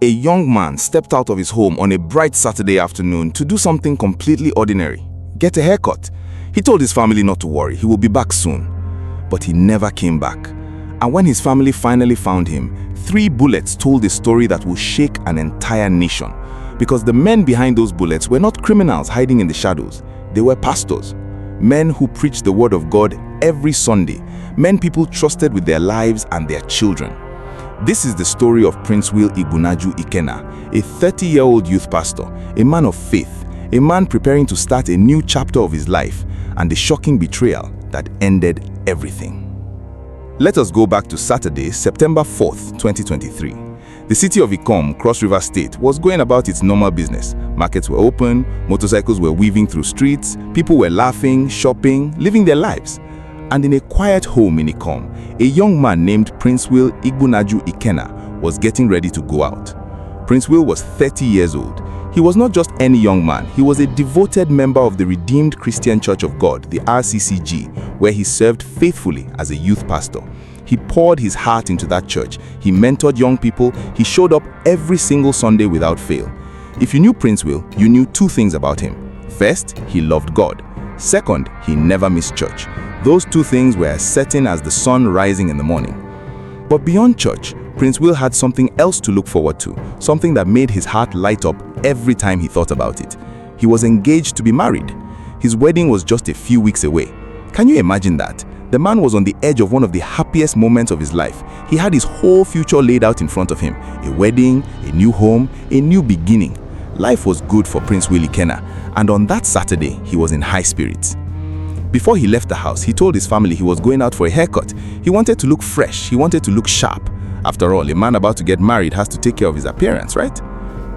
a young man stepped out of his home on a bright Saturday afternoon to do something completely ordinary: get a haircut. He told his family not to worry, he will be back soon. But he never came back. And when his family finally found him, 3 bullets told a story that will shake an entire nation. Because the men behind those bullets were not criminals hiding in the shadows. They were pastors. Men who preached the word of God every Sunday. Men people trusted with their lives and their children. This is the story of Princewill Igbunaju Ikenna, a 30-year-old youth pastor, a man of faith, a man preparing to start a new chapter of his life, and the shocking betrayal that ended everything. Let us go back to Saturday, September 4th, 2023. The city of Ikom, Cross River State, was going about its normal business. Markets were open, motorcycles were weaving through streets, people were laughing, shopping, living their lives. And in a quiet home in Ikom, a young man named Princewill Igbunaju Ikenna was getting ready to go out. Princewill was 30 years old. He was not just any young man, he was a devoted member of the Redeemed Christian Church of God, the RCCG, where he served faithfully as a youth pastor. He poured his heart into that church. He mentored young people. He showed up every single Sunday without fail. If you knew Princewill, you knew 2 things about him. First, he loved God. Second, he never missed church. Those 2 things were as certain as the sun rising in the morning. But beyond church, Princewill had something else to look forward to, something that made his heart light up every time he thought about it. He was engaged to be married. His wedding was just a few weeks away. Can you imagine that? The man was on the edge of one of the happiest moments of his life. He had his whole future laid out in front of him. A wedding, a new home, a new beginning. Life was good for Princewill Ikenna, and on that Saturday, he was in high spirits. Before he left the house, he told his family he was going out for a haircut. He wanted to look fresh, he wanted to look sharp. After all, a man about to get married has to take care of his appearance, right?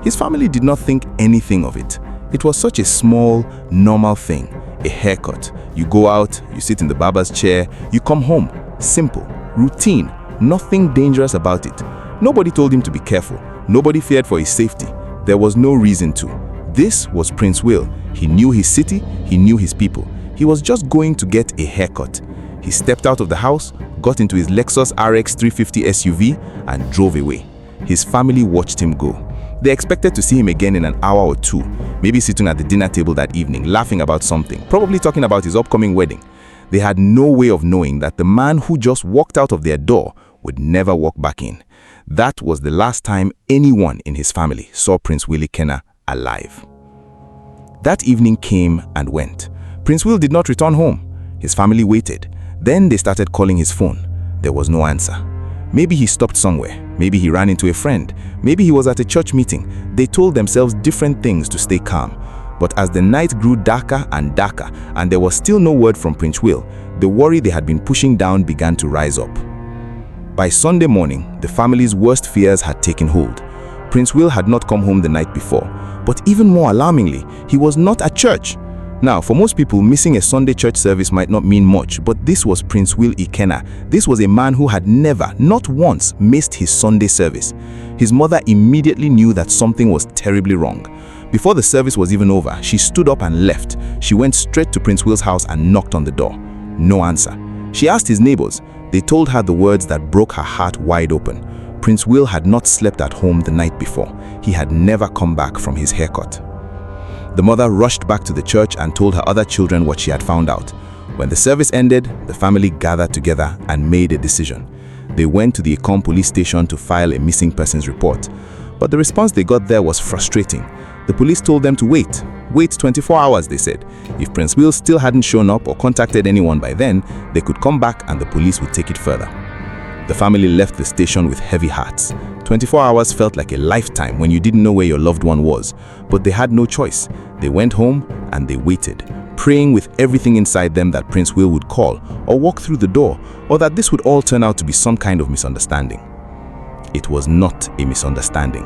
His family did not think anything of it. It was such a small, normal thing. A haircut. You go out, you sit in the barber's chair, you come home. Simple, routine, nothing dangerous about it. Nobody told him to be careful. Nobody feared for his safety. There was no reason to. This was Princewill. He knew his city, he knew his people. He was just going to get a haircut. He stepped out of the house, got into his Lexus RX 350 SUV, and drove away. His family watched him go. They expected to see him again in an hour or 2, maybe sitting at the dinner table that evening, laughing about something, probably talking about his upcoming wedding. They had no way of knowing that the man who just walked out of their door would never walk back in. That was the last time anyone in his family saw Princewill Ikenna alive. That evening came and went. Princewill did not return home. His family waited. Then they started calling his phone. There was no answer. Maybe he stopped somewhere. Maybe he ran into a friend. Maybe he was at a church meeting. They told themselves different things to stay calm. But as the night grew darker and darker, and there was still no word from Princewill, the worry they had been pushing down began to rise up. By Sunday morning, the family's worst fears had taken hold. Princewill had not come home the night before. But even more alarmingly, he was not at church. Now, for most people, missing a Sunday church service might not mean much, but this was Princewill Ikenna. This was a man who had never, not once, missed his Sunday service. His mother immediately knew that something was terribly wrong. Before the service was even over, she stood up and left. She went straight to Princewill's house and knocked on the door. No answer. She asked his neighbors. They told her the words that broke her heart wide open. Princewill had not slept at home the night before. He had never come back from his haircut. The mother rushed back to the church and told her other children what she had found out. When the service ended, the family gathered together and made a decision. They went to the Ikom police station to file a missing persons report. But the response they got there was frustrating. The police told them to wait. Wait 24 hours, they said. If Princewill still hadn't shown up or contacted anyone by then, they could come back and the police would take it further. The family left the station with heavy hearts. 24 hours felt like a lifetime when you didn't know where your loved one was. But they had no choice. They went home and they waited, praying with everything inside them that Princewill would call or walk through the door, or that this would all turn out to be some kind of misunderstanding. It was not a misunderstanding.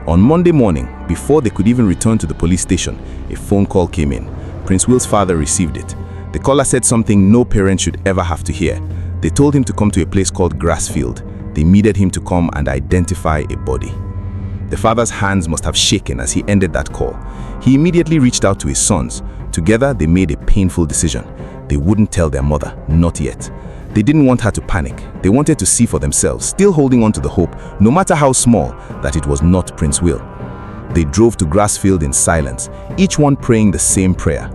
On Monday morning, before they could even return to the police station, a phone call came in. Princewill's father received it. The caller said something no parent should ever have to hear. They told him to come to a place called Grassfield. They needed him to come and identify a body. The father's hands must have shaken as he ended that call. He immediately reached out to his sons. Together, they made a painful decision. They wouldn't tell their mother, not yet. They didn't want her to panic. They wanted to see for themselves, still holding on to the hope, no matter how small, that it was not Princewill. They drove to Grassfield in silence, each one praying the same prayer.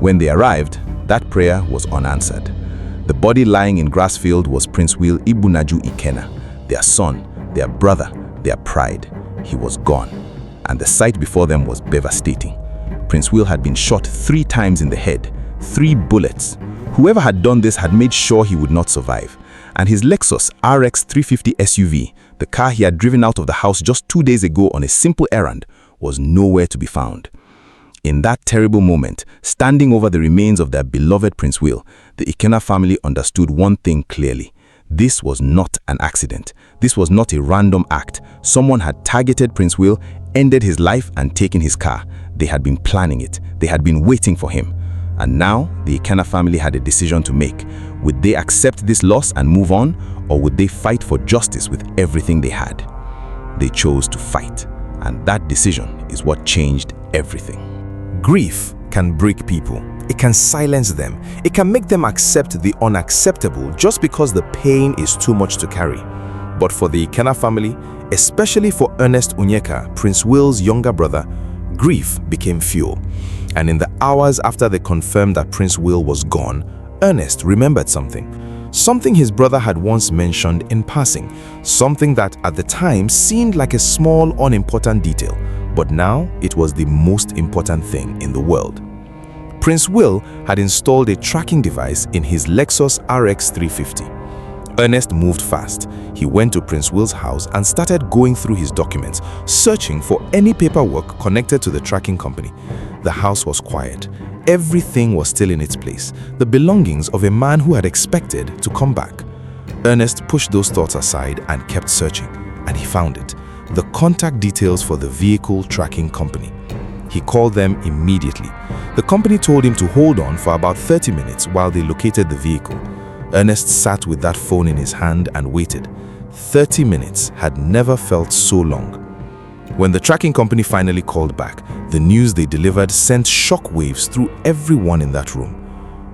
When they arrived, that prayer was unanswered. The body lying in Grassfield was Princewill Igbunaju Ikenna, their son, their brother, their pride. He was gone, and the sight before them was devastating. Princewill had been shot 3 times in the head, 3 bullets. Whoever had done this had made sure he would not survive, and his Lexus RX 350 SUV, the car he had driven out of the house just 2 days ago on a simple errand, was nowhere to be found. In that terrible moment, standing over the remains of their beloved Princewill, the Ikenna family understood one thing clearly. This was not an accident. This was not a random act. Someone had targeted Princewill, ended his life, and taken his car. They had been planning it. They had been waiting for him. And now, the Ikenna family had a decision to make. Would they accept this loss and move on, or would they fight for justice with everything they had? They chose to fight, and that decision is what changed everything. Grief can break people. It can silence them. It can make them accept the unacceptable just because the pain is too much to carry. But for the Ikenna family, especially for Ernest Onyeka, Princewill's younger brother, grief became fuel. And in the hours after they confirmed that Princewill was gone, Ernest remembered something. Something his brother had once mentioned in passing. Something that at the time seemed like a small, unimportant detail. But now it was the most important thing in the world. Princewill had installed a tracking device in his Lexus RX 350. Ernest moved fast. He went to Princewill's house and started going through his documents, searching for any paperwork connected to the tracking company. The house was quiet. Everything was still in its place, the belongings of a man who had expected to come back. Ernest pushed those thoughts aside and kept searching, and he found it. The contact details for the vehicle tracking company. He called them immediately. The company told him to hold on for about 30 minutes while they located the vehicle. Ernest sat with that phone in his hand and waited. 30 minutes had never felt so long. When the tracking company finally called back, the news they delivered sent shockwaves through everyone in that room.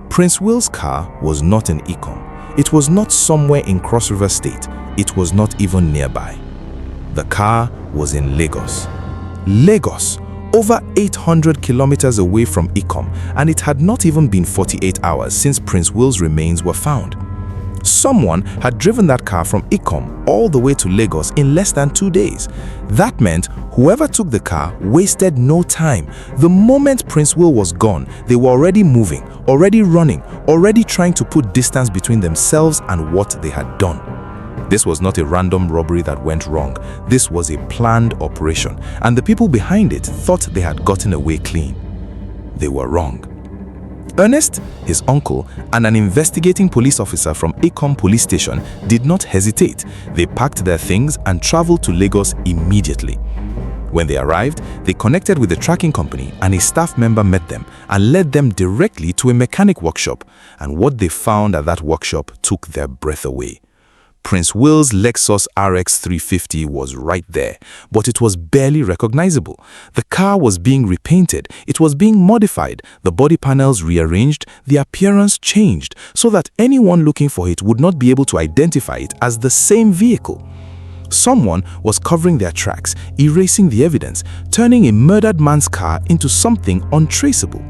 Princewill's car was not in Ikom. It was not somewhere in Cross River State. It was not even nearby. The car was in Lagos. Lagos, over 800 kilometers away from Ikom, and it had not even been 48 hours since Princewill's remains were found. Someone had driven that car from Ikom all the way to Lagos in less than 2 days. That meant whoever took the car wasted no time. The moment Princewill was gone, they were already moving, already running, already trying to put distance between themselves and what they had done. This was not a random robbery that went wrong. This was a planned operation, and the people behind it thought they had gotten away clean. They were wrong. Ernest, his uncle, and an investigating police officer from Ikom police station did not hesitate. They packed their things and traveled to Lagos immediately. When they arrived, they connected with the tracking company, and a staff member met them and led them directly to a mechanic workshop. And what they found at that workshop took their breath away. Princewill's Lexus RX 350 was right there, but it was barely recognizable. The car was being repainted, it was being modified, the body panels rearranged, the appearance changed, so that anyone looking for it would not be able to identify it as the same vehicle. Someone was covering their tracks, erasing the evidence, turning a murdered man's car into something untraceable.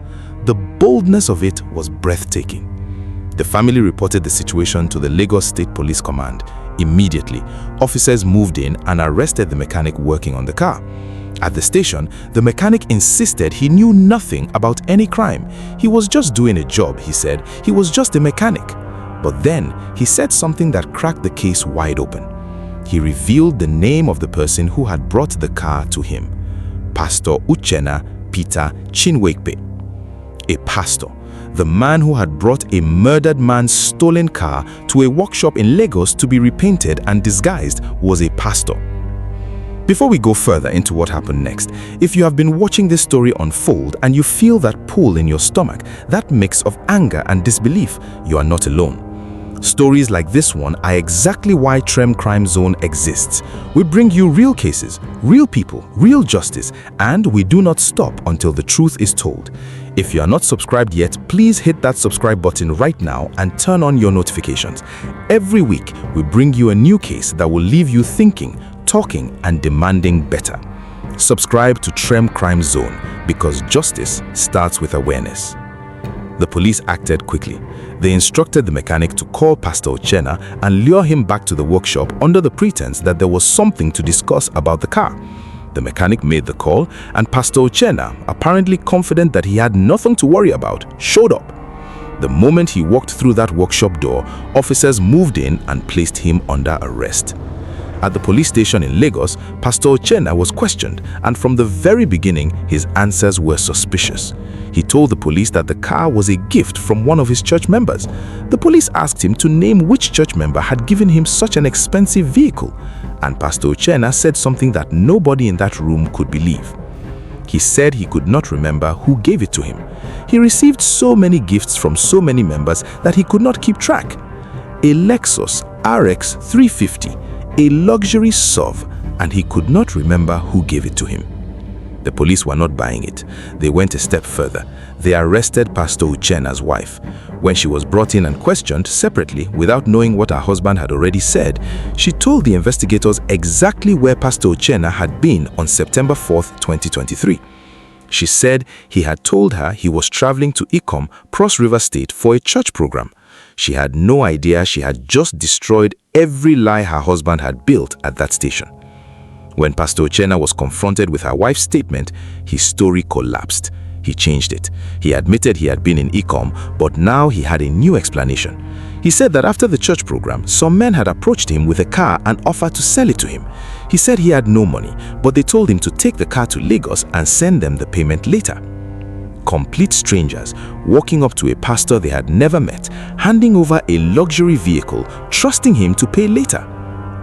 The boldness of it was breathtaking. The family reported the situation to the Lagos State Police Command. Immediately, officers moved in and arrested the mechanic working on the car. At the station, the mechanic insisted he knew nothing about any crime. He was just doing a job, he said. He was just a mechanic. But then, he said something that cracked the case wide open. He revealed the name of the person who had brought the car to him. Pastor Uchenna Peter Chinwekpe. A pastor. The man who had brought a murdered man's stolen car to a workshop in Lagos to be repainted and disguised was a pastor. Before we go further into what happened next, if you have been watching this story unfold and you feel that pull in your stomach, that mix of anger and disbelief, you are not alone. Stories like this one are exactly why Trem Crime Zone exists. We bring you real cases, real people, real justice, and we do not stop until the truth is told. If you are not subscribed yet, please hit that subscribe button right now and turn on your notifications. Every week, we bring you a new case that will leave you thinking, talking, and demanding better. Subscribe to Trem Crime Zone because justice starts with awareness. The police acted quickly. They instructed the mechanic to call Pastor Ikenna and lure him back to the workshop under the pretense that there was something to discuss about the car. The mechanic made the call, and Pastor Ikenna, apparently confident that he had nothing to worry about, showed up. The moment he walked through that workshop door, officers moved in and placed him under arrest. At the police station in Lagos, Pastor Ikenna was questioned, and from the very beginning, his answers were suspicious. He told the police that the car was a gift from one of his church members. The police asked him to name which church member had given him such an expensive vehicle, and Pastor Ikenna said something that nobody in that room could believe. He said he could not remember who gave it to him. He received so many gifts from so many members that he could not keep track. A Lexus RX 350, a luxury SUV, and he could not remember who gave it to him. The police were not buying it. They went a step further. They arrested Pastor Ikenna's wife. When she was brought in and questioned separately without knowing what her husband had already said, she told the investigators exactly where Pastor Ikenna had been on September 4th, 2023. She said he had told her he was traveling to Ikom, Cross River State, for a church program. She had no idea she had just destroyed every lie her husband had built at that station. When Pastor Ikenna was confronted with her wife's statement, his story collapsed. He changed it. He admitted he had been in Ikom, but now he had a new explanation. He said that after the church program, some men had approached him with a car and offered to sell it to him. He said he had no money, but they told him to take the car to Lagos and send them the payment later. Complete strangers walking up to a pastor they had never met, handing over a luxury vehicle, trusting him to pay later.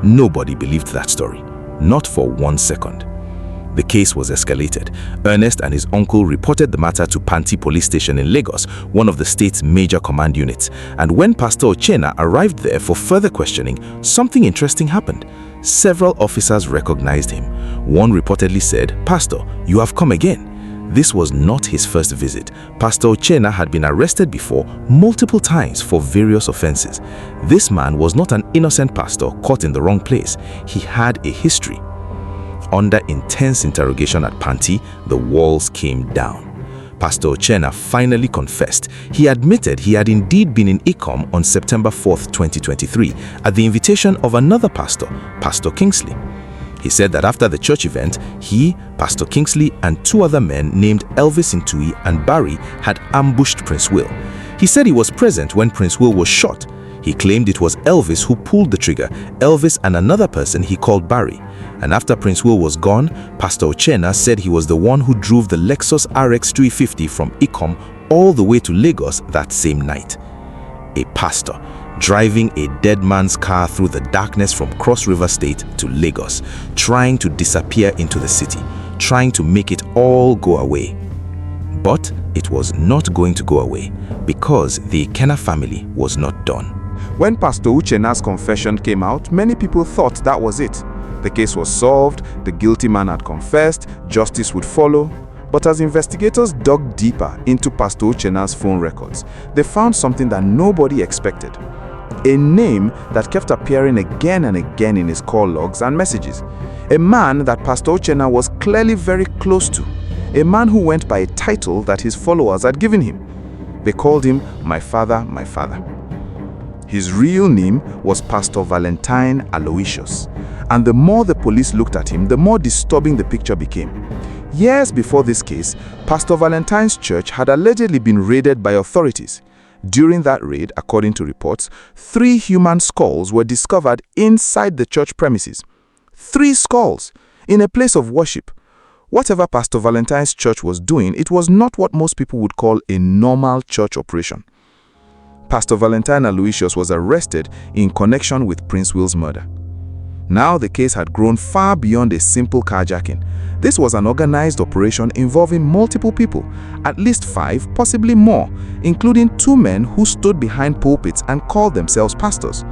Nobody believed that story. Not for 1 second. The case was escalated. Ernest and his uncle reported the matter to Panti Police Station in Lagos, one of the state's major command units. And when Pastor Ikenna arrived there for further questioning, something interesting happened. Several officers recognized him. One reportedly said, "Pastor, you have come again." This was not his first visit. Pastor Ikenna had been arrested before multiple times for various offenses. This man was not an innocent pastor caught in the wrong place. He had a history. Under intense interrogation at Panti, the walls came down. Pastor Ikenna finally confessed. He admitted he had indeed been in Ikom on September 4th, 2023, at the invitation of another pastor, Pastor Kingsley. He said that after the church event, he, Pastor Kingsley, and 2 other men named Elvis Intui and Barry had ambushed Princewill. He said he was present when Princewill was shot. He claimed it was Elvis who pulled the trigger, Elvis and another person he called Barry. And after Princewill was gone, Pastor Ikenna said he was the one who drove the Lexus RX 350 from Ikom all the way to Lagos that same night. A pastor driving a dead man's car through the darkness from Cross River State to Lagos, trying to disappear into the city, trying to make it all go away. But it was not going to go away because the Ikenna family was not done. When Pastor Ikenna's confession came out, many people thought that was it. The case was solved, the guilty man had confessed, justice would follow. But as investigators dug deeper into Pastor Ikenna's phone records, they found something that nobody expected. A name that kept appearing again and again in his call logs and messages. A man that Pastor Ikenna was clearly very close to. A man who went by a title that his followers had given him. They called him "My Father, My Father." His real name was Pastor Valentine Aloysius. And the more the police looked at him, the more disturbing the picture became. Years before this case, Pastor Valentine's church had allegedly been raided by authorities. During that raid, according to reports, 3 human skulls were discovered inside the church premises. 3 skulls in a place of worship. Whatever Pastor Valentine's church was doing, it was not what most people would call a normal church operation. Pastor Valentine Aloysius was arrested in connection with Princewill's murder. Now the case had grown far beyond a simple carjacking. This was an organized operation involving multiple people, at least 5, possibly more, including 2 men who stood behind pulpits and called themselves pastors.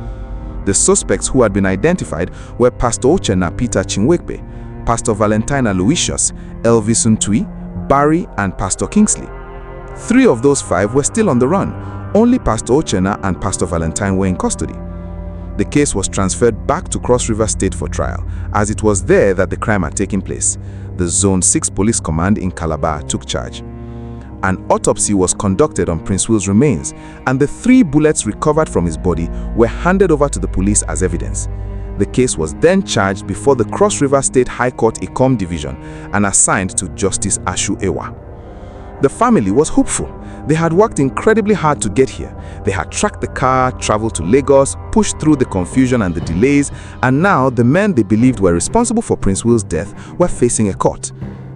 The suspects who had been identified were Pastor Ikenna Peter Chinwekpe, Pastor Valentine Aloysius, Elvis Ntui, Barry, and Pastor Kingsley. 3 of those 5 were still on the run. Only Pastor Ikenna and Pastor Valentine were in custody. The case was transferred back to Cross River State for trial, as it was there that the crime had taken place. The Zone 6 Police Command in Calabar took charge. An autopsy was conducted on Princewill's remains, and the 3 bullets recovered from his body were handed over to the police as evidence. The case was then charged before the Cross River State High Court Ikom Division and assigned to Justice Ashu Ewa. The family was hopeful. They had worked incredibly hard to get here. They had tracked the car, traveled to Lagos, pushed through the confusion and the delays, and now the men they believed were responsible for Princewill's death were facing a court.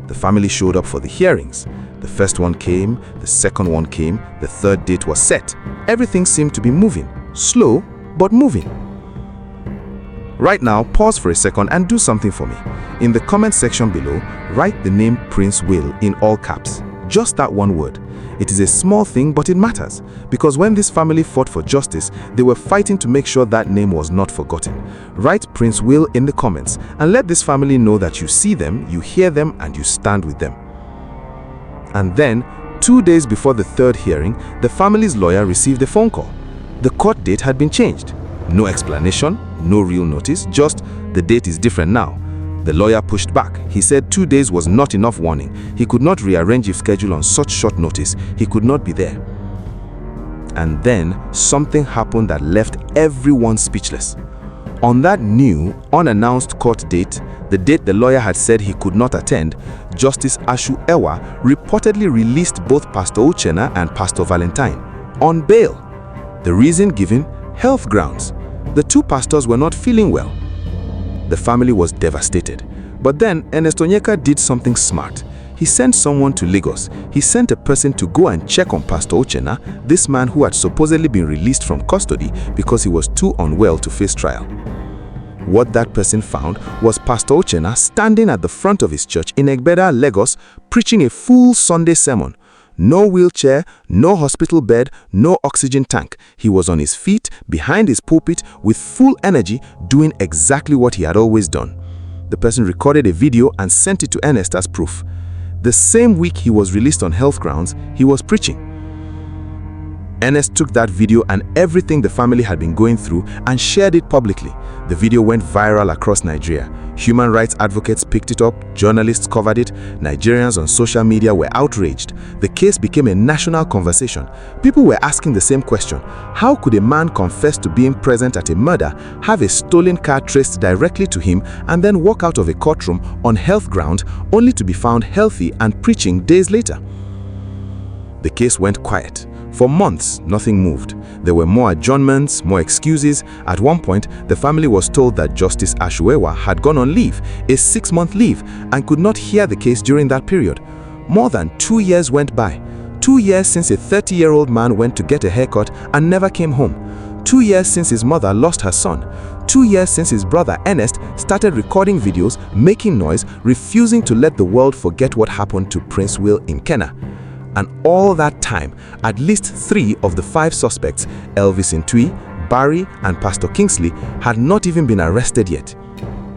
The family showed up for the hearings. The first one came, the second one came, the third date was set. Everything seemed to be moving. Slow, but moving. Right now, pause for a second and do something for me. In the comment section below, write the name Princewill in all caps. Just that one word. It is a small thing, but it matters, because when this family fought for justice, they were fighting to make sure that name was not forgotten. Write Princewill in the comments and let this family know that you see them, you hear them, and you stand with them. And then, 2 days before the third hearing, the family's lawyer received a phone call. The court date had been changed. No explanation, no real notice, just the date is different now. The lawyer pushed back. He said 2 days was not enough warning. He could not rearrange his schedule on such short notice. He could not be there. And then something happened that left everyone speechless. On that new, unannounced court date, the date the lawyer had said he could not attend, Justice Ashu Ewa reportedly released both Pastor Ikenna and Pastor Valentine on bail. The reason given? Health grounds. The 2 pastors were not feeling well. The family was devastated. But then Ernest Onyeka did something smart. He sent someone to Lagos. He sent a person to go and check on Pastor Ikenna, this man who had supposedly been released from custody because he was too unwell to face trial. What that person found was Pastor Ikenna standing at the front of his church in Egbeda, Lagos, preaching a full Sunday sermon. No wheelchair, no hospital bed, no oxygen tank. He was on his feet, behind his pulpit, with full energy, doing exactly what he had always done. The person recorded a video and sent it to Ernest as proof. The same week he was released on health grounds, he was preaching. Ernest took that video and everything the family had been going through and shared it publicly. The video went viral across Nigeria. Human rights advocates picked it up, journalists covered it, Nigerians on social media were outraged. The case became a national conversation. People were asking the same question: how could a man confess to being present at a murder, have a stolen car traced directly to him, and then walk out of a courtroom on health grounds only to be found healthy and preaching days later? The case went quiet. For months, nothing moved. There were more adjournments, more excuses. At one point, the family was told that Justice Ashu Ewa had gone on leave, a 6-month leave, and could not hear the case during that period. More than 2 years went by. 2 years since a 30-year-old man went to get a haircut and never came home. 2 years since his mother lost her son. 2 years since his brother Ernest started recording videos, making noise, refusing to let the world forget what happened to Princewill Ikenna. And all that time, at least 3 of the 5 suspects, Elvis Ntui, Barry, and Pastor Kingsley, had not even been arrested yet.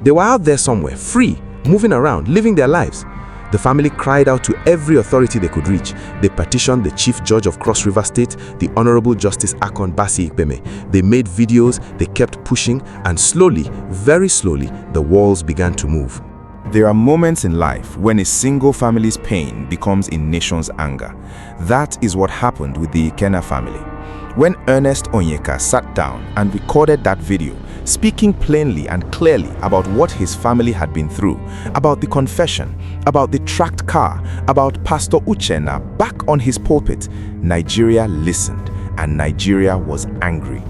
They were out there somewhere, free, moving around, living their lives. The family cried out to every authority they could reach. They petitioned the Chief Judge of Cross River State, the Honorable Justice Ikom Ikbeme. They made videos, they kept pushing, and slowly, very slowly, the walls began to move. There are moments in life when a single family's pain becomes a nation's anger. That is what happened with the Ikenna family. When Ernest Onyeka sat down and recorded that video, speaking plainly and clearly about what his family had been through, about the confession, about the tracked car, about Pastor Ikenna back on his pulpit, Nigeria listened, and Nigeria was angry.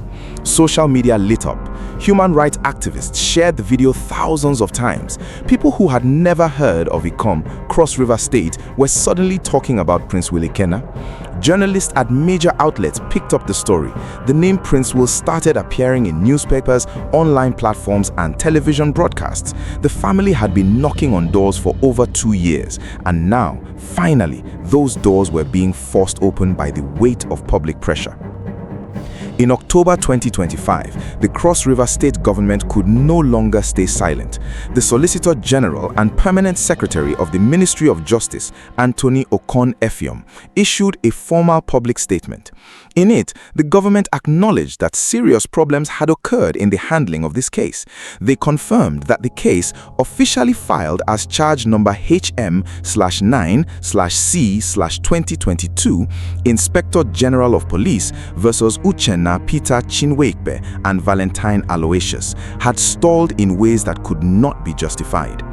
Social media lit up. Human rights activists shared the video thousands of times. People who had never heard of Ikom, Cross River State, were suddenly talking about Princewill Ikenna. Journalists at major outlets picked up the story. The name Princewill started appearing in newspapers, online platforms, and television broadcasts. The family had been knocking on doors for over 2 years, and now, finally, those doors were being forced open by the weight of public pressure. In October 2025, the Cross River State government could no longer stay silent. The Solicitor General and Permanent Secretary of the Ministry of Justice, Anthony Okon-Effiong, issued a formal public statement. In it, the government acknowledged that serious problems had occurred in the handling of this case. They confirmed that the case, officially filed as charge number HM/9/C/2022, Inspector General of Police versus Uchenna Peter Chinwekbe and Valentine Aloysius, had stalled in ways that could not be justified.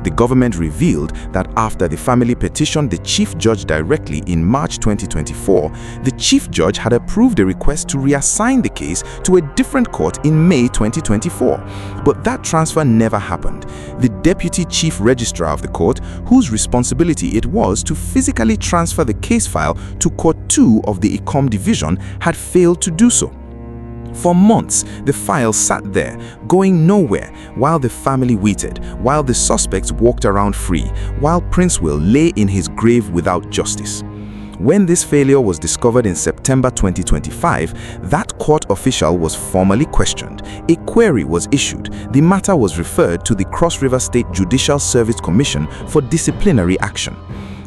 The government revealed that after the family petitioned the chief judge directly in March 2024, the chief judge had approved a request to reassign the case to a different court in May 2024. But that transfer never happened. The deputy chief registrar of the court, whose responsibility it was to physically transfer the case file to Court 2 of the Ikom division, had failed to do so. For months, the file sat there, going nowhere, while the family waited, while the suspects walked around free, while Princewill lay in his grave without justice. When this failure was discovered in September 2025, that court official was formally questioned. A query was issued. The matter was referred to the Cross River State Judicial Service Commission for disciplinary action.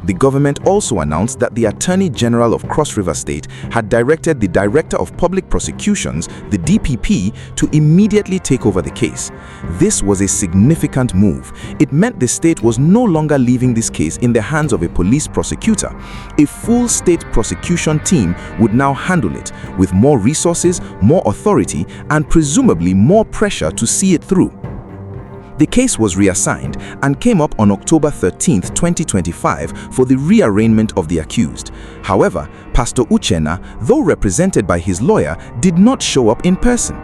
The government also announced that the Attorney General of Cross River State had directed the Director of Public Prosecutions, the DPP, to immediately take over the case. This was a significant move. It meant the state was no longer leaving this case in the hands of a police prosecutor. A full state prosecution team would now handle it, with more resources, more authority, and presumably more pressure to see it through. The case was reassigned and came up on October 13, 2025 for the rearraignment of the accused. However, Pastor Uchenna, though represented by his lawyer, did not show up in person.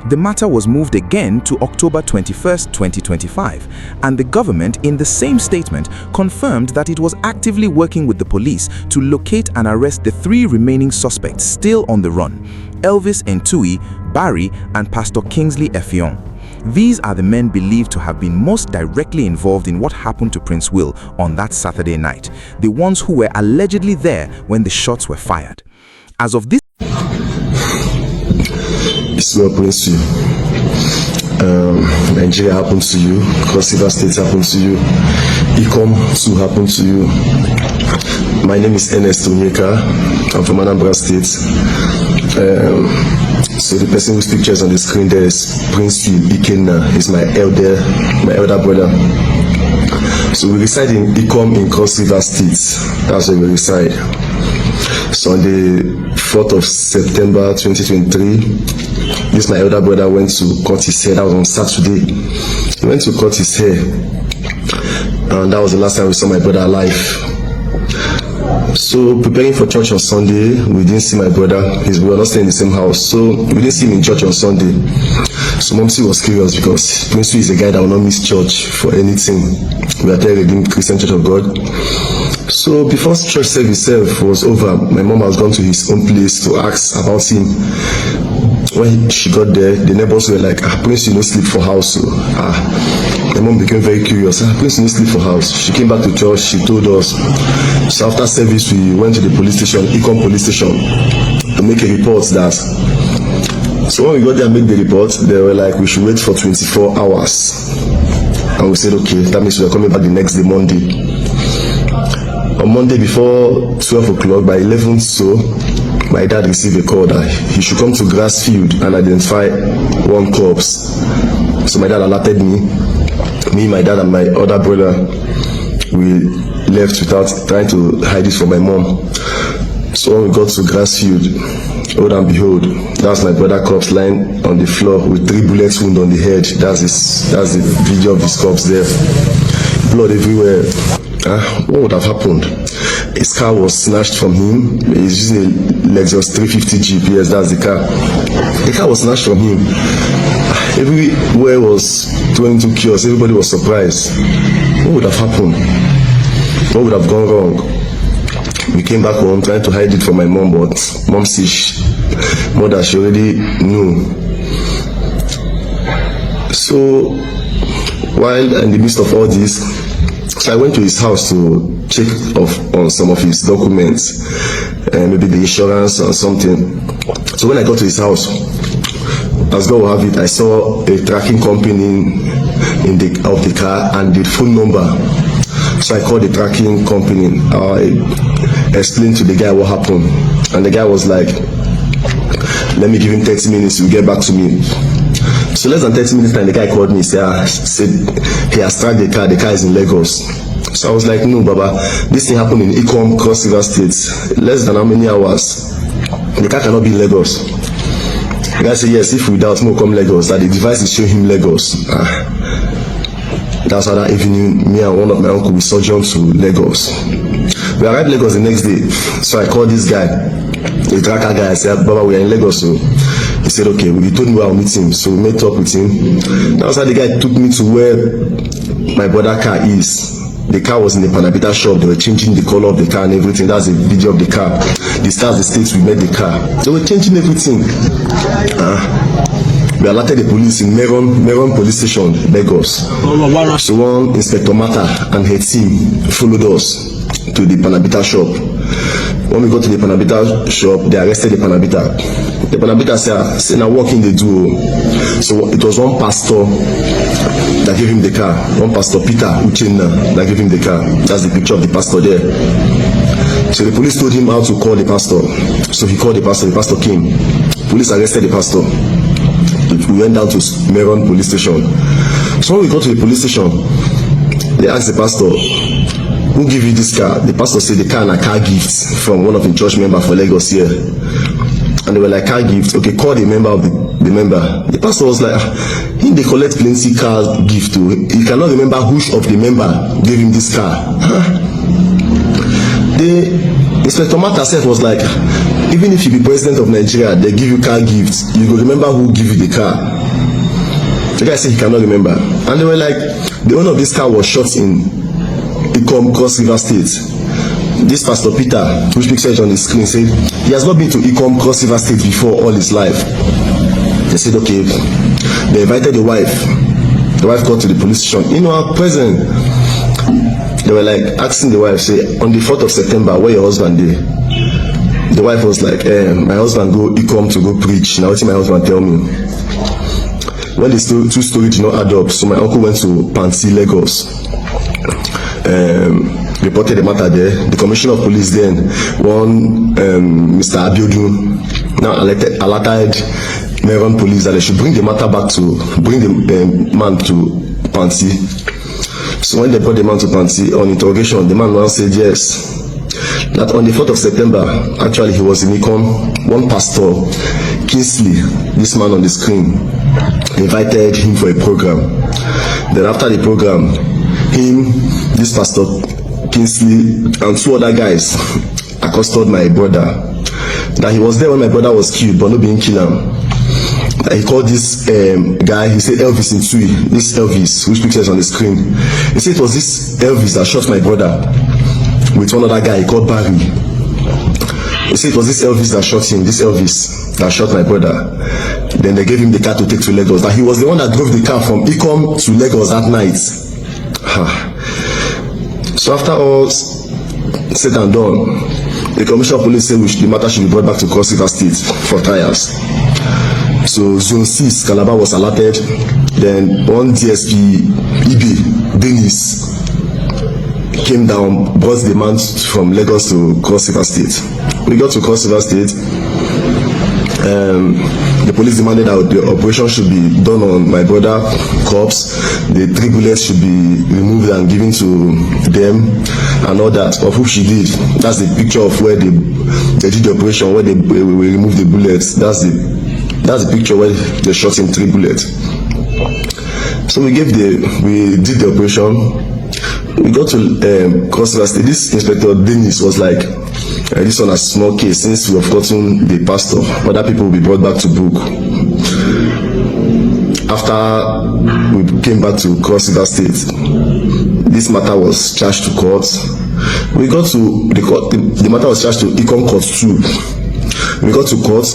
The matter was moved again to October 21, 2025, and the government, in the same statement, confirmed that it was actively working with the police to locate and arrest the 3 remaining suspects still on the run: Elvis Entui, Barry, and Pastor Kingsley Effiong. These are the men believed to have been most directly involved in what happened to Princewill on that Saturday night, the ones who were allegedly there when the shots were fired. As of this, Israel Princewill, Nigeria happened to you, Cross River State happened to you, Ikom too happened to you. My name is Ernest Onyeka. I'm from Anambra State. So the person whose picture is on the screen there is Princewill Ikenna. He's my elder brother. So we reside in Ikom in Cross River State. That's where we reside. So on the 4th of September 2023, this my elder brother went to cut his hair. That was on Saturday. He went to cut his hair, and that was the last time we saw my brother alive. So preparing for church on Sunday, we didn't see my brother. We were not staying in the same house, so we didn't see him in church on Sunday. So Momsi was curious because Princewill is a guy that will not miss church for anything. We are there in Christian Church of God. So before church service itself was over, my mom has gone to his own place to ask about him. When she got there, the neighbors were like, Princewill no sleep for house. So, my mom became very curious. Princewill no sleep for house. She came back to church, she told us. So after service, we went to the police station, Ikom police station, to make a report that. So when we got there and made the report, they were like, we should wait for 24 hours. And we said, okay, that means we are coming back the next day, Monday. On Monday before 12 o'clock, by 11 so, my dad received a call that he should come to grass field and identify one corpse. So my dad alerted me, my dad and my other brother, we left without trying to hide it from my mom. So when we got to grass field, lo and behold, that's my brother corpse lying on the floor with 3 bullet wounds on the head. That's the video of his corpse there. Blood everywhere. What would have happened? His car was snatched from him. He's using a Lexus 350 Jeep. Yes, that's the car. The car was snatched from him. Everywhere was thrown into chaos. Everybody was surprised. What would have happened? What would have gone wrong? We came back home trying to hide it from my mom, but mom says mother, she already knew. So while in the midst of all this, so I went to his house to check on some of his documents, maybe the insurance or something. So when I got to his house, as God will have it, I saw a tracking company of the car and the phone number. So I called the tracking company. I explained to the guy what happened, and the guy was like, let me give him 30 minutes, he'll get back to me. So less than 30 minutes time, the guy called me, said he has tracked the car is in Lagos. So I was like, no, Baba, this thing happened in Ikom, Cross River State. Less than how many hours? The car cannot be in Lagos. The guy said, yes, if we doubt, no come Lagos, that the device is showing him Lagos. That's why that evening, me and one of my uncle, we sojourned to Lagos. We arrived Lagos the next day. So I called this guy, the tracker guy. I said, Baba, we are in Lagos. So he said, okay. He told me where I'll meet him. So we met up with him. That's how the guy took me to where my brother's car is. The car was in the Panabita shop. They were changing the color of the car and everything. That's a video of the car. The stars, the states we met the car. They were changing everything. We alerted the police in Meron police station, Lagos. So one Inspector Mata and her team followed us to the Panabita shop. When we got to the Panabita shop, they arrested the Panabita. The Panabita said, now what can they do? So it was one pastor that gave him the car. One pastor, Peter Ikenna, that gave him the car. That's the picture of the pastor there. So the police told him how to call the pastor. So he called the pastor came. Police arrested the pastor. We went down to Meron police station. So when we got to the police station, they asked the pastor, who gave you this car? The pastor said the car and a car gift from one of the church members for Lagos here. And they were like, car gift. Okay, call the member of the member. The pastor was like, they collect plenty car gift too. He cannot remember which of the member gave him this car. The Inspector Mata was like, even if you be president of Nigeria, they give you car gifts, you will remember who give you the car. The guy said he cannot remember. And they were like, the owner of this car was shot in Ikom, Cross River State. This Pastor Peter, which picture on the screen, said he has not been to Ikom, Cross River State before all his life. They said, okay. They invited the wife. The wife got to the police station. You know, our president, they were like asking the wife, say, on the 4th of September, where your husband did? The wife was like, my husband go Ikom to go preach. Now what did my husband tell me? When the two stories did not add up, so my uncle went to Pansi, Lagos. Reported the matter there. The commissioner of police then, one Mr. Abiodun, now alerted Meron police that they should bring the matter back to, bring the man to Pansi. So when they brought the man to Pansi on interrogation, the man now said yes. That on the 4th of September, actually he was in Ikom. One pastor, Kingsley, this man on the screen, invited him for a program. Then after the program, this pastor, Kingsley, and two other guys accosted my brother. That he was there when my brother was killed, but not being killed him. That he called this guy, he said Elvis in Tui, this Elvis, which picture is on the screen. He said it was this Elvis that shot my brother with one other guy called Barry. He said it was this Elvis that shot him, this Elvis that shot my brother. Then they gave him the car to take to Lagos. That he was the one that drove the car from Ikom to Lagos that night. So after all said and done, the commissioner of police said the matter should be brought back to Cross River State for trials. So Zone 6, Calabar was alerted. Then one DSP, EB, Dennis, came down, brought the man from Lagos to Cross River State. We got to Cross River State. The police demanded that the operation should be done on my brother corpse. The 3 bullets should be removed and given to them and all that, of which she did. That's the picture of where they did the operation, where they removed the bullets. That's the picture where they shot him 3 bullets. So we did the operation. We got to Cross River State. This Inspector Dennis was like, this one a small case, since we have gotten the pastor, other people will be brought back to book. After we came back to Cross River State, this matter was charged to court. We got to the court. The matter was charged to Ikom Court 2. We got to court,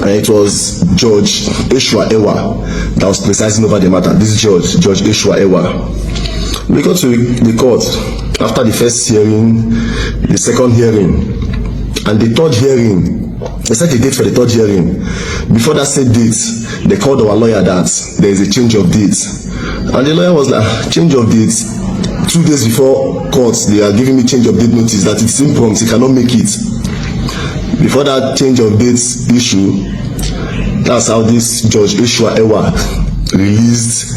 and it was Judge Eshua Ewa that was presiding over the matter. This Judge Eshua Ewa. We got to the court after the first hearing, the second hearing, and the third hearing. They set a date for the third hearing. Before that set date, they called our lawyer that there is a change of date. And the lawyer was like, change of date? 2 days before court, they are giving me change of date notice that it's impromptu, he cannot make it. Before that change of date issue, that's how this Judge Eshua Ewa released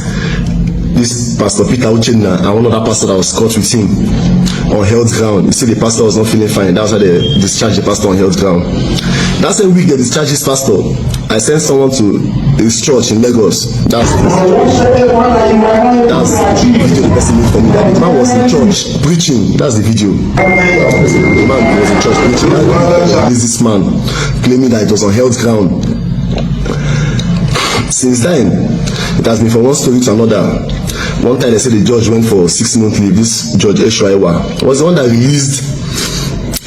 this Pastor Peter Ikenna and one other pastor that was caught with him on health ground. You see, the pastor was not feeling fine. That's why they discharged the pastor on health ground. That's a week they discharged this pastor. I sent someone to his church in Lagos. That's the video the person made for me. That the man was in church preaching. That's the video. The man was in church preaching. This man claiming that it was on health ground. Since then, it has been from one story to another. One time they said the judge went for 6-month leave. This Judge Eshua Ewa was the one that released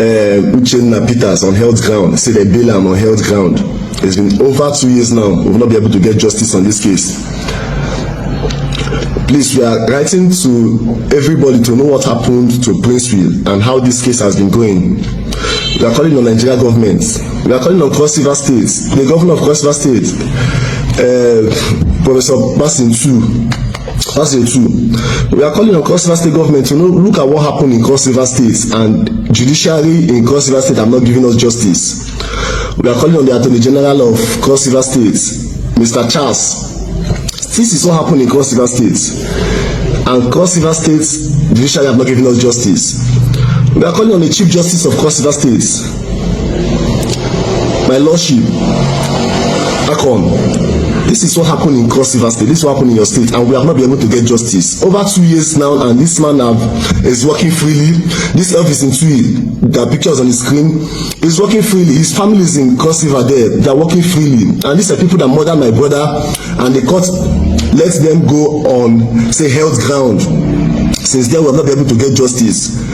Ikenna Peters on health ground. Say they bail him on health ground. It's been over 2 years now. We will not be able to get justice on this case. Please, we are writing to everybody to know what happened to Princewill and how this case has been going. We are calling on Nigeria government. We are calling on Cross River State, the governor of Cross River State, Professor Basin 2. We are calling on Cross River State government to look at what happened in Cross River State, and judiciary in Cross River State are not giving us justice. We are calling on the Attorney General of Cross River State, Mr. Charles. This is what happened in Cross River State, and Cross River State judiciary have not given us justice. We are calling on the Chief Justice of Cross River State, my Lordship, Ikom. This is what happened in Cross River State. This is what happened in your state, and we have not been able to get justice. Over 2 years now, and this man is working freely. This Elvis in Tui, the pictures on the screen, is working freely. His family is in Cross River there. They are working freely. And these are people that murdered my brother, and the court let them go on, say, health ground. Since then, we have not been able to get justice.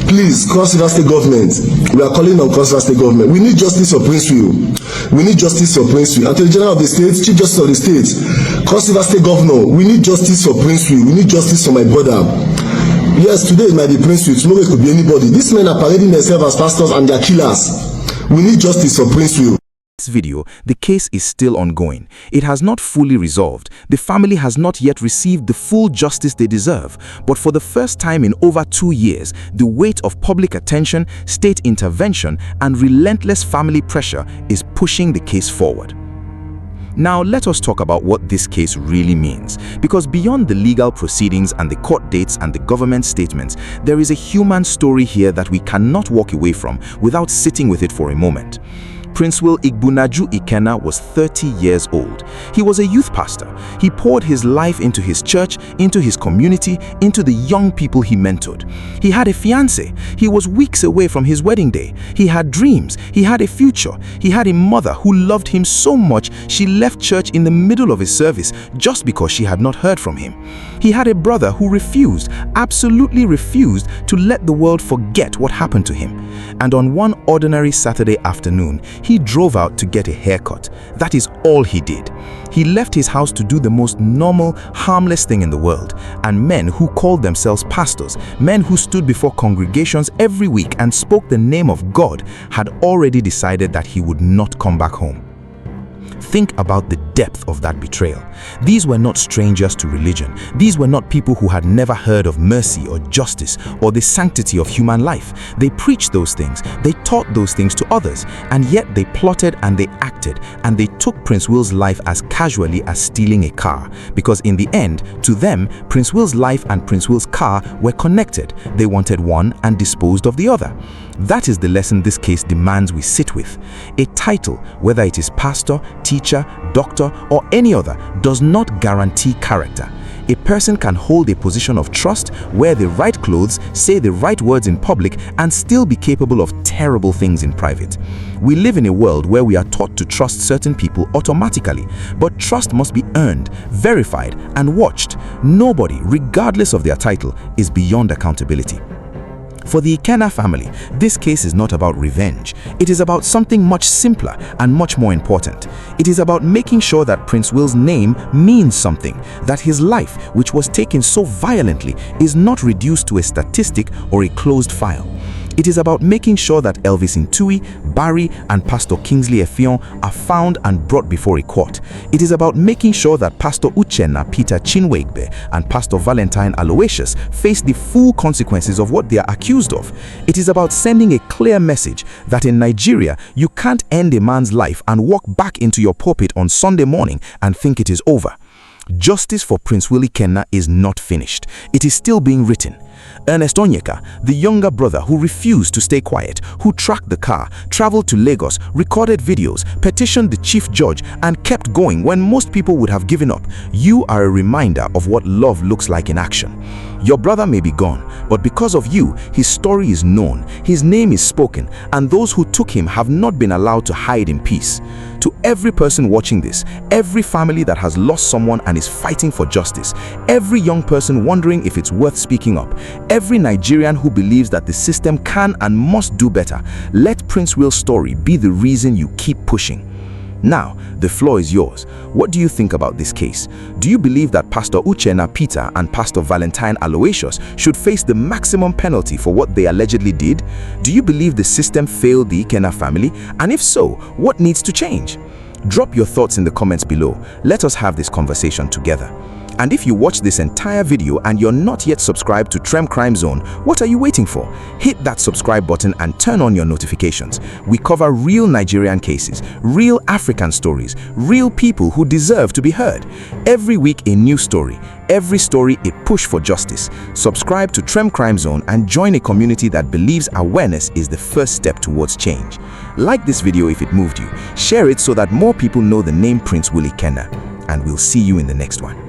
Please, Cross River State government, we are calling on Cross River State government. We need justice for Princewill. We need justice for Princewill. Attorney General of the state, Chief Justice of the state, Cross River State governor, we need justice for Princewill. We need justice for my brother. Yes, today it might be Princewill, tomorrow it could be anybody. These men are parading themselves as pastors and they are killers. We need justice for Princewill. This video, the case is still ongoing. It has not fully resolved. The family has not yet received the full justice they deserve. But for the first time in over 2 years, the weight of public attention, state intervention, and relentless family pressure is pushing the case forward. Now let us talk about what this case really means, because beyond the legal proceedings and the court dates and the government statements, there is a human story here that we cannot walk away from without sitting with it for a moment. Princewill Igbunaju Ikenna was 30 years old. He was a youth pastor. He poured his life into his church, into his community, into the young people he mentored. He had a fiancée. He was weeks away from his wedding day. He had dreams. He had a future. He had a mother who loved him so much she left church in the middle of his service just because she had not heard from him. He had a brother who refused, absolutely refused, to let the world forget what happened to him. And on one ordinary Saturday afternoon, he drove out to get a haircut. That is all he did. He left his house to do the most normal, harmless thing in the world. And men who called themselves pastors, men who stood before congregations every week and spoke the name of God, had already decided that he would not come back home. Think about the depth of that betrayal. These were not strangers to religion. These were not people who had never heard of mercy or justice or the sanctity of human life. They preached those things. They taught those things to others. And yet they plotted and they acted, and they took Princewill's life as casually as stealing a car. Because in the end, to them, Princewill's life and Princewill's car were connected. They wanted one and disposed of the other. That is the lesson this case demands we sit with. A title, whether it is pastor, teacher, doctor, or any other, does not guarantee character. A person can hold a position of trust, wear the right clothes, say the right words in public, and still be capable of terrible things in private. We live in a world where we are taught to trust certain people automatically, but trust must be earned, verified, and watched. Nobody, regardless of their title, is beyond accountability. For the Ikenna family, this case is not about revenge. It is about something much simpler and much more important. It is about making sure that Princewill's name means something, that his life, which was taken so violently, is not reduced to a statistic or a closed file. It is about making sure that Elvis Ntui, Barry, and Pastor Kingsley Effiong are found and brought before a court. It is about making sure that Pastor Uchenna Peter Chinwegbe and Pastor Valentine Aloysius face the full consequences of what they are accused of. It is about sending a clear message that in Nigeria, you can't end a man's life and walk back into your pulpit on Sunday morning and think it is over. Justice for Princewill Ikenna is not finished. It is still being written. Ernest Onyeka, the younger brother who refused to stay quiet, who tracked the car, traveled to Lagos, recorded videos, petitioned the chief judge, and kept going when most people would have given up. You are a reminder of what love looks like in action. Your brother may be gone, but because of you, his story is known, his name is spoken, and those who took him have not been allowed to hide in peace. To every person watching this, every family that has lost someone and is fighting for justice, every young person wondering if it's worth speaking up, every Nigerian who believes that the system can and must do better, let Princewill's story be the reason you keep pushing. Now, the floor is yours. What do you think about this case? Do you believe that Pastor Uchenna Peter and Pastor Valentine Aloysius should face the maximum penalty for what they allegedly did? Do you believe the system failed the Ikenna family? And if so, what needs to change? Drop your thoughts in the comments below. Let us have this conversation together. And if you watch this entire video and you're not yet subscribed to Trem Crime Zone, what are you waiting for? Hit that subscribe button and turn on your notifications. We cover real Nigerian cases, real African stories, real people who deserve to be heard. Every week a new story, every story a push for justice. Subscribe to Trem Crime Zone and join a community that believes awareness is the first step towards change. Like this video if it moved you. Share it so that more people know the name Princewill Ikenna. And we'll see you in the next one.